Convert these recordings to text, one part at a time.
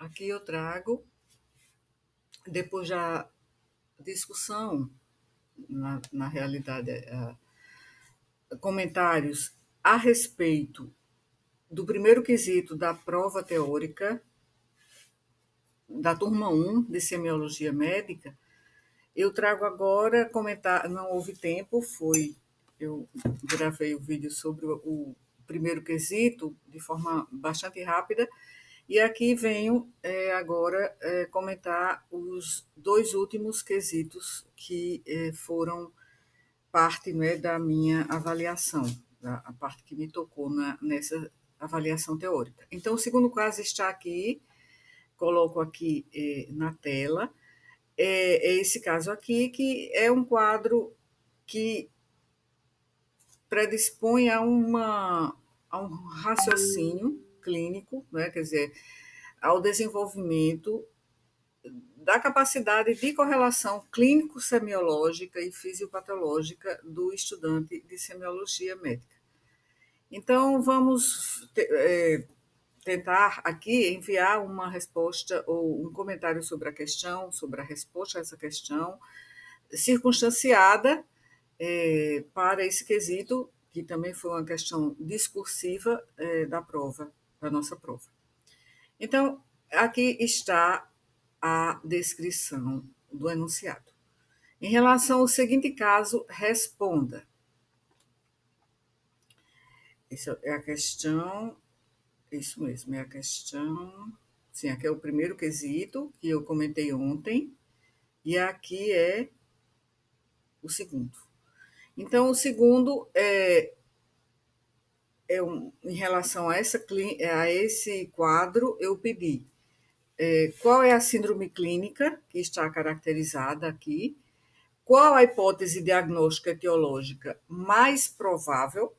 aqui eu trago, depois da discussão, na realidade, comentários a respeito do primeiro quesito da prova teórica da turma 1 de semiologia médica. Eu trago agora comentar, não houve tempo, eu gravei o vídeo sobre o primeiro quesito de forma bastante rápida, e aqui venho agora comentar os dois últimos quesitos que foram parte, né, da minha avaliação, a parte que me tocou nessa avaliação teórica. Então, o segundo caso está aqui, coloco aqui na tela. É esse caso aqui, que é um quadro que predispõe a um raciocínio clínico, né? Quer dizer, ao desenvolvimento da capacidade de correlação clínico-semiológica e fisiopatológica do estudante de semiologia médica. Então, vamos tentar aqui enviar uma resposta ou um comentário sobre a questão, sobre a resposta a essa questão, circunstanciada para esse quesito, que também foi uma questão discursiva da nossa prova. Então, aqui está a descrição do enunciado. Em relação ao seguinte caso, responda. Isso é a questão, isso mesmo, é a questão. Sim, aqui é o primeiro quesito que eu comentei ontem, e aqui é o segundo. Então, o segundo em relação a esse quadro, eu pedi qual é a síndrome clínica que está caracterizada aqui, qual a hipótese diagnóstica etiológica mais provável,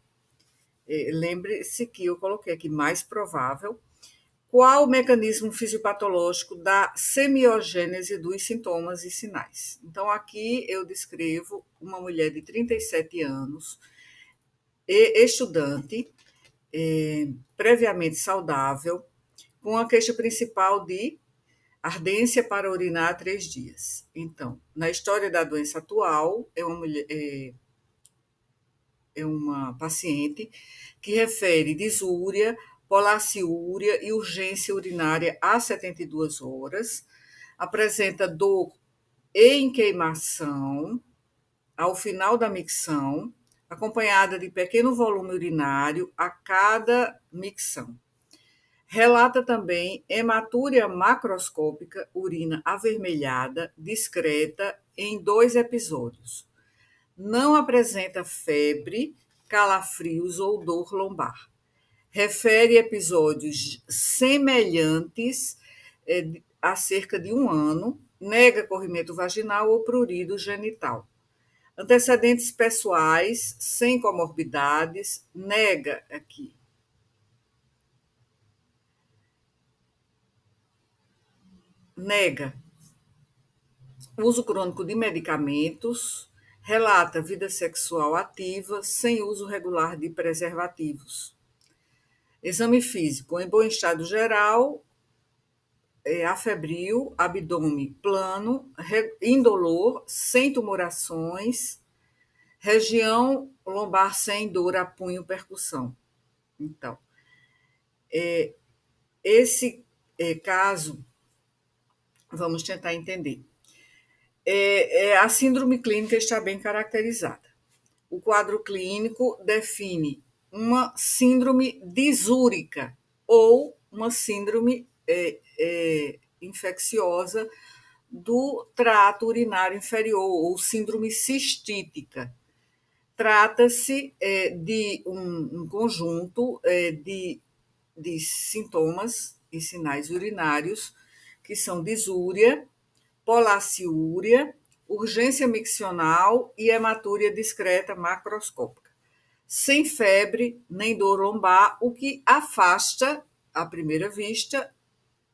lembre-se que eu coloquei aqui mais provável, qual o mecanismo fisiopatológico da semiogênese dos sintomas e sinais. Então, aqui eu descrevo uma mulher de 37 anos, estudante, previamente saudável, com a queixa principal de ardência para urinar há 3 dias. Então, na história da doença atual, é uma paciente que refere disúria, polaciúria e urgência urinária há 72 horas, apresenta dor em queimação ao final da micção, acompanhada de pequeno volume urinário a cada micção. Relata também hematúria macroscópica, urina avermelhada, discreta, em 2 episódios. Não apresenta febre, calafrios ou dor lombar. Refere episódios semelhantes há cerca de 1 ano, nega corrimento vaginal ou prurido genital. Antecedentes pessoais, sem comorbidades, nega aqui. Nega uso crônico de medicamentos, relata vida sexual ativa, sem uso regular de preservativos. Exame físico, em bom estado geral, afebril, abdômen plano, indolor, sem tumorações, região lombar sem dor a punho percussão. Então, esse caso, vamos tentar entender. A síndrome clínica está bem caracterizada. O quadro clínico define uma síndrome disúrica ou uma síndrome infecciosa do trato urinário inferior, ou síndrome cistítica. Trata-se de um conjunto de sintomas e sinais urinários que são disúria, polaciúria, urgência miccional e hematúria discreta macroscópica, sem febre nem dor lombar, o que afasta, à primeira vista,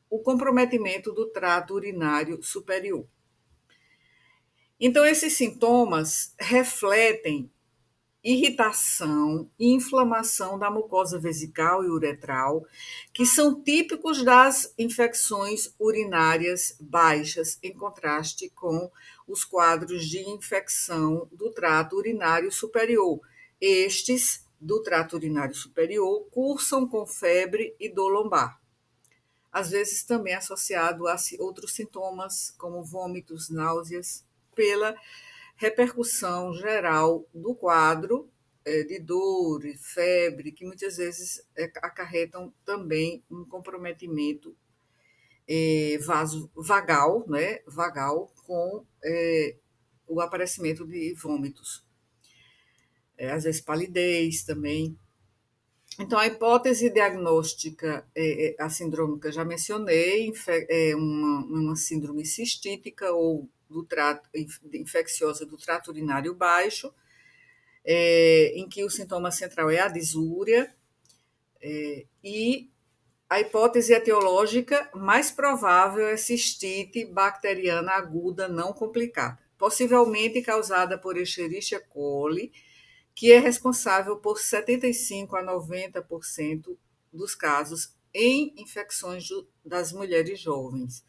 o comprometimento do trato urinário superior. Então, esses sintomas refletem irritação e inflamação da mucosa vesical e uretral, que são típicos das infecções urinárias baixas, em contraste com os quadros de infecção do trato urinário superior. Estes, do trato urinário superior, cursam com febre e dor lombar. Às vezes também associado a outros sintomas, como vômitos, náuseas, pela repercussão geral do quadro de dor, febre, que muitas vezes acarretam também um comprometimento vagal, né, vagal com o aparecimento de vômitos. Às vezes palidez também. Então, a hipótese diagnóstica, a síndrome que eu já mencionei, é uma síndrome cistítica ou do trato infecciosa do trato urinário baixo, em que o sintoma central é a disúria, e a hipótese etiológica mais provável é cistite bacteriana aguda não complicada, possivelmente causada por Escherichia coli, que é responsável por 75 a 90% dos casos em infecções das mulheres jovens.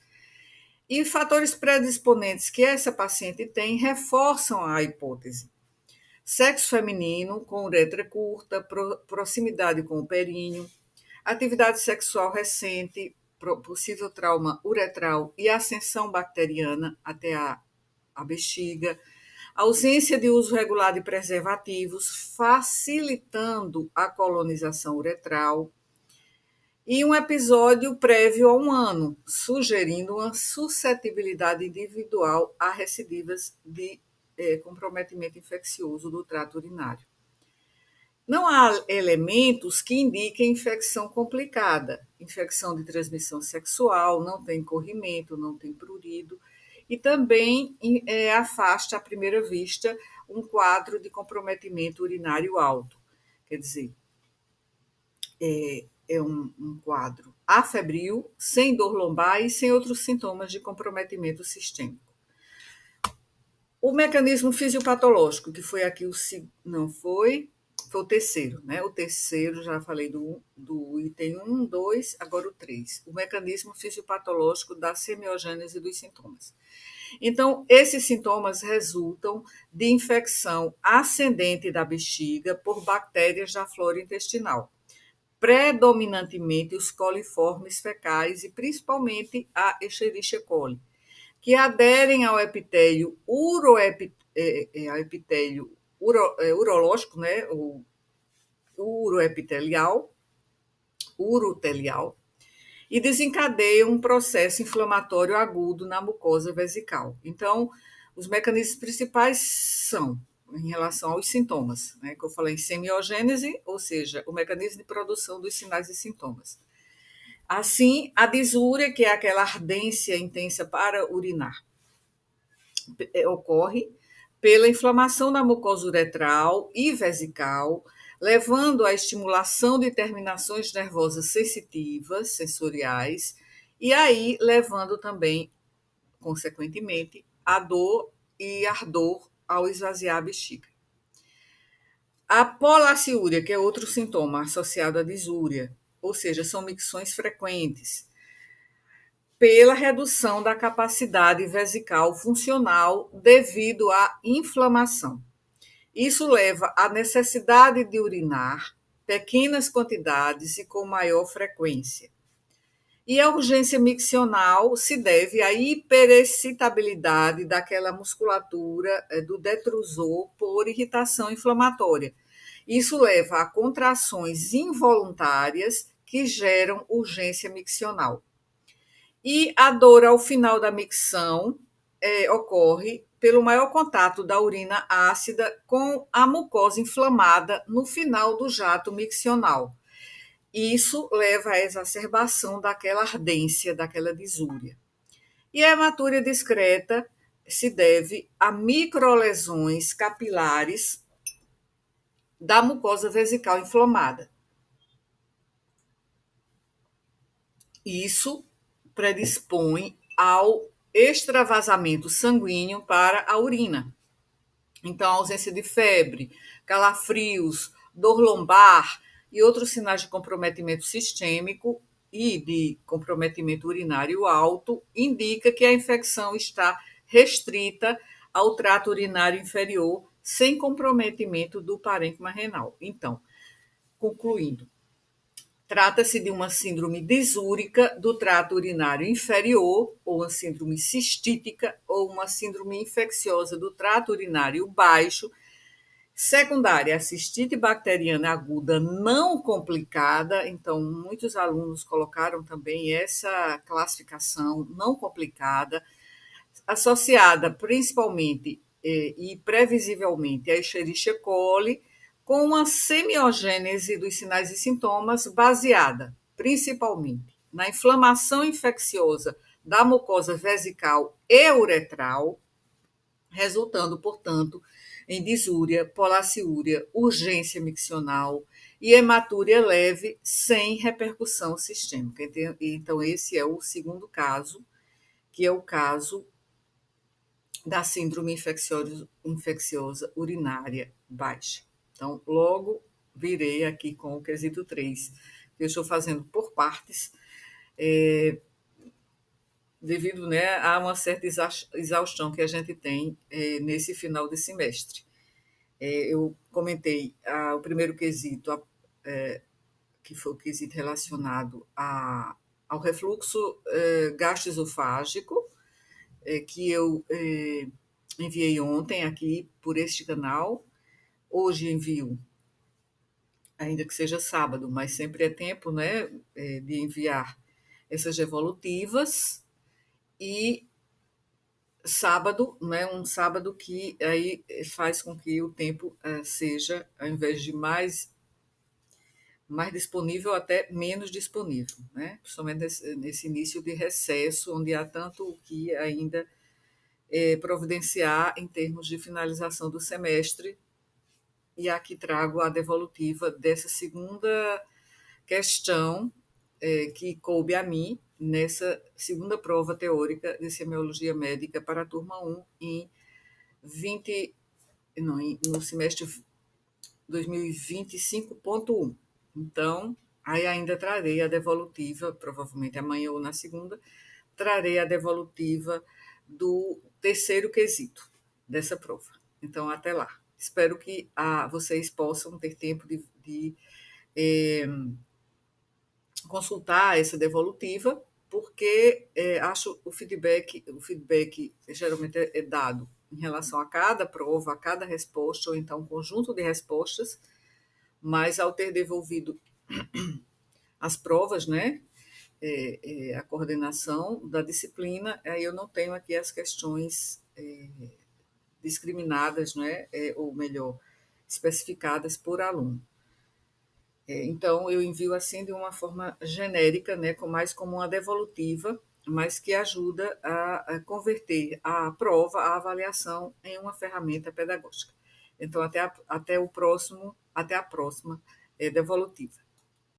E fatores predisponentes que essa paciente tem reforçam a hipótese. Sexo feminino, com uretra curta, proximidade com o períneo, atividade sexual recente, possível trauma uretral e ascensão bacteriana até a bexiga, ausência de uso regular de preservativos, facilitando a colonização uretral, e um episódio prévio a 1 ano, sugerindo uma suscetibilidade individual a recidivas de comprometimento infeccioso do trato urinário. Não há elementos que indiquem infecção complicada, infecção de transmissão sexual, não tem corrimento, não tem prurido, e também afasta à primeira vista um quadro de comprometimento urinário alto. Quer dizer, é um quadro afebril, sem dor lombar e sem outros sintomas de comprometimento sistêmico. O mecanismo fisiopatológico, que foi aqui foi o terceiro, né? O terceiro, já falei do item 1, 2, agora o 3. O mecanismo fisiopatológico da semiogênese dos sintomas. Então, esses sintomas resultam de infecção ascendente da bexiga por bactérias da flora intestinal, predominantemente os coliformes fecais e principalmente a Escherichia coli, que aderem ao epitélio urológico, né, o urotelial, e desencadeiam um processo inflamatório agudo na mucosa vesical. Então, os mecanismos principais são, em relação aos sintomas, né, que eu falei, semiogênese, ou seja, o mecanismo de produção dos sinais e sintomas. Assim, a disúria, que é aquela ardência intensa para urinar, ocorre pela inflamação da mucosa uretral e vesical, levando à estimulação de terminações nervosas sensitivas, sensoriais, e aí levando também, consequentemente, a dor e ardor ao esvaziar a bexiga. A polaciúria, que é outro sintoma associado à disúria, ou seja, são micções frequentes, pela redução da capacidade vesical funcional devido à inflamação. Isso leva à necessidade de urinar pequenas quantidades e com maior frequência. E a urgência miccional se deve à hiperexcitabilidade daquela musculatura do detrusor por irritação inflamatória. Isso leva a contrações involuntárias que geram urgência miccional. E a dor ao final da micção ocorre pelo maior contato da urina ácida com a mucosa inflamada no final do jato miccional. Isso leva à exacerbação daquela ardência, daquela disúria. E a hematúria discreta se deve a microlesões capilares da mucosa vesical inflamada. Isso predispõe ao extravasamento sanguíneo para a urina. Então, ausência de febre, calafrios, dor lombar e outros sinais de comprometimento sistêmico e de comprometimento urinário alto indica que a infecção está restrita ao trato urinário inferior, sem comprometimento do parênquima renal. Então, concluindo, trata-se de uma síndrome disúrica do trato urinário inferior, ou uma síndrome cistítica, ou uma síndrome infecciosa do trato urinário baixo, secundária a cistite bacteriana aguda não complicada. Então, muitos alunos colocaram também essa classificação não complicada, associada principalmente e previsivelmente à Escherichia coli, com uma semiogênese dos sinais e sintomas baseada principalmente na inflamação infecciosa da mucosa vesical e uretral, resultando, portanto, em disúria, polaciúria, urgência miccional e hematúria leve sem repercussão sistêmica. Então, esse é o segundo caso, que é o caso da síndrome infecciosa urinária baixa. Então, logo virei aqui com o quesito 3, que eu estou fazendo por partes, devido, né, a uma certa exaustão que a gente tem nesse final de semestre. Eu comentei o primeiro quesito, que foi o quesito relacionado ao refluxo gastroesofágico, que eu enviei ontem aqui por este canal. Hoje envio, ainda que seja sábado, mas sempre é tempo, né, de enviar essas devolutivas. E sábado, né, um sábado que aí faz com que o tempo seja, ao invés de mais disponível, até menos disponível, né? Principalmente nesse início de recesso, onde há tanto o que ainda providenciar em termos de finalização do semestre. E aqui trago a devolutiva dessa segunda questão que coube a mim nessa segunda prova teórica de semiologia médica para a turma 1 em 20, não, no semestre 2025.1. Então, aí ainda trarei a devolutiva, provavelmente amanhã ou na segunda, trarei a devolutiva do terceiro quesito dessa prova. Então, até lá. Espero que vocês possam ter tempo de consultar essa devolutiva, porque acho o feedback geralmente é dado em relação a cada prova, a cada resposta, ou então um conjunto de respostas, mas ao ter devolvido as provas, né, a coordenação da disciplina, aí eu não tenho aqui as questões discriminadas, né, ou melhor, especificadas por aluno. Então, eu envio assim de uma forma genérica, né, mais como uma devolutiva, mas que ajuda a converter a prova, a avaliação, em uma ferramenta pedagógica. Então, até a próxima devolutiva.